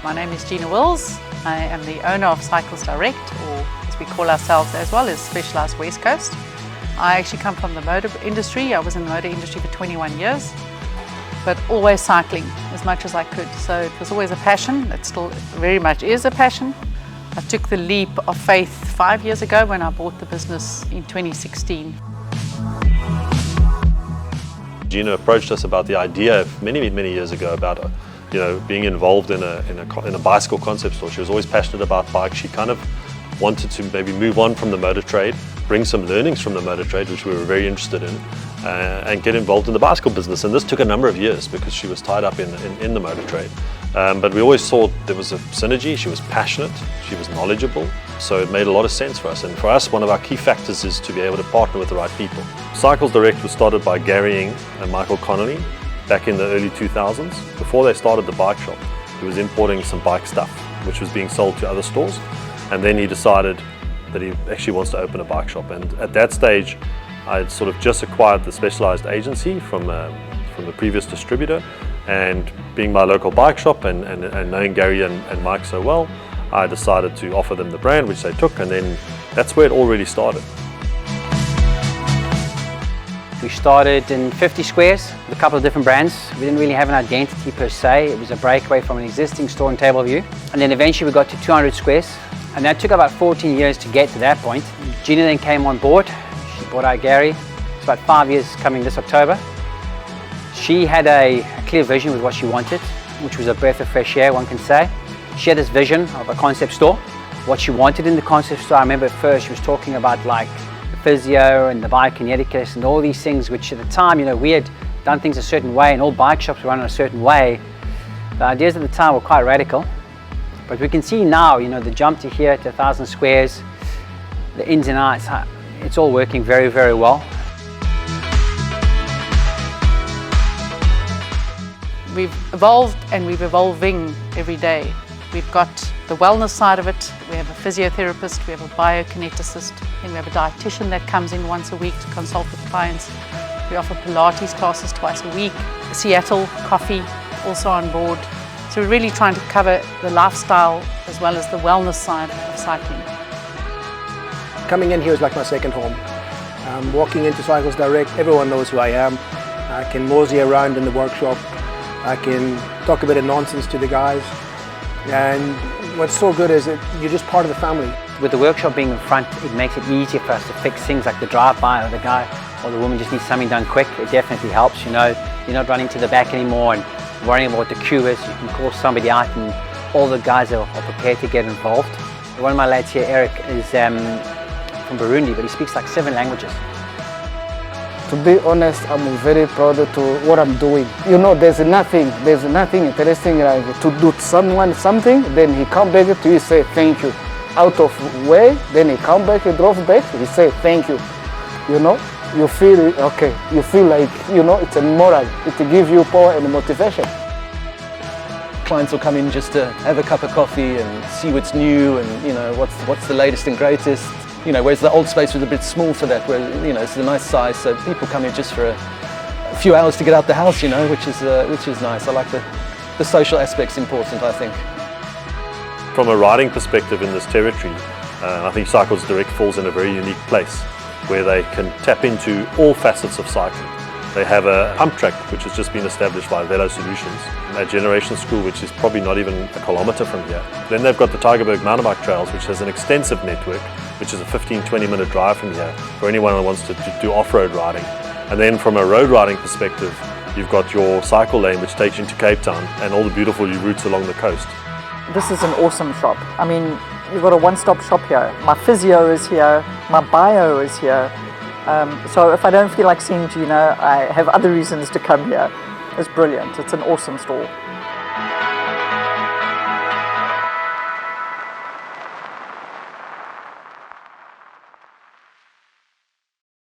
My name is Gina Wills. I am the owner of Cycles Direct, or as we call ourselves as well, is Specialised West Coast. I actually come from the motor industry. I was in the motor industry for 21 years, but always cycling as much as I could. So it was always a passion. It still very much is a passion. I took the leap of faith 5 years ago when I bought the business in 2016. Gina approached us about the idea many years ago about being involved in a bicycle concept store. She was always passionate about bikes. She kind of wanted to maybe move on from the motor trade, bring some learnings from the motor trade, which we were very interested in, and get involved in the bicycle business. And this took a number of years because she was tied up in the motor trade. But we always saw there was a synergy. She was passionate, she was knowledgeable, so it made a lot of sense for us. And for us, one of our key factors is to be able to partner with the right people. Cycles Direct was started by Gary Ing and Michael Connolly back in the early 2000s. Before they started the bike shop, he was importing some bike stuff, which was being sold to other stores. And then he decided that he actually wants to open a bike shop. And at that stage, I had sort of just acquired the Specialised agency from the previous distributor. And being my local bike shop and knowing Gary and Mike so well, I decided to offer them the brand, which they took, and then that's where it all really started. We started in 50 squares with a couple of different brands. We didn't really have an identity per se. It was a breakaway from an existing store in Tableview. And then eventually we got to 200 squares. And that took about 14 years to get to that point. Gina then came on board. She bought out Gary. It's about 5 years coming this October. She had a clear vision with what she wanted, which was a breath of fresh air, one can say. She had this vision of a concept store. What she wanted in the concept store, I remember at first she was talking about like the physio and the biokineticus and all these things, which at the time, we had done things a certain way and all bike shops were run in a certain way. The ideas at the time were quite radical. But we can see now, the jump to here to 1,000 squares, the ins and outs, it's all working very, very well. We've evolved and we're evolving every day. We've got the wellness side of it. We have a physiotherapist, we have a biokineticist, and we have a dietitian that comes in once a week to consult with clients. We offer Pilates classes twice a week. Seattle Coffee also on board. So we're really trying to cover the lifestyle as well as the wellness side of cycling. Coming in here is like my second home. Walking into Cycles Direct, everyone knows who I am. I can mosey around in the workshop. I can talk a bit of nonsense to the guys. And what's so good is that you're just part of the family. With the workshop being in front, it makes it easier for us to fix things like the drive-by or the guy or the woman just needs something done quick. It definitely helps, You're not running to the back anymore and worrying about what the queue is. You can call somebody out and all the guys are prepared to get involved. One of my lads here, Eric, is from Burundi, but he speaks like 7 languages. To be honest, I'm very proud to what I'm doing. There's nothing interesting like to do to someone something, then he come back to you, say thank you. Out of way, then he come back, he drove back, he say thank you. You feel okay, you feel like, it's a moral, it gives you power and motivation. Clients will come in just to have a cup of coffee and see what's new and what's the latest and greatest. Whereas the old space was a bit small for that, where it's a nice size, so people come in just for a few hours to get out the house, which is nice. I like the social aspect's important, I think. From a riding perspective in this territory, I think Cycles Direct falls in a very unique place where they can tap into all facets of cycling. They have a pump track which has just been established by Velo Solutions, a generation school which is probably not even a kilometre from here. Then they've got the Tygerberg mountain bike trails, which has an extensive network, which is a 15-20 minute drive from here for anyone who wants to do off-road riding. And then from a road riding perspective, you've got your cycle lane which takes you to Cape Town and all the beautiful routes along the coast. This is an awesome shop. I mean, you've got a one-stop shop here. My physio is here, my bio is here. So if I don't feel like seeing Gina, I have other reasons to come here. It's brilliant. It's an awesome store.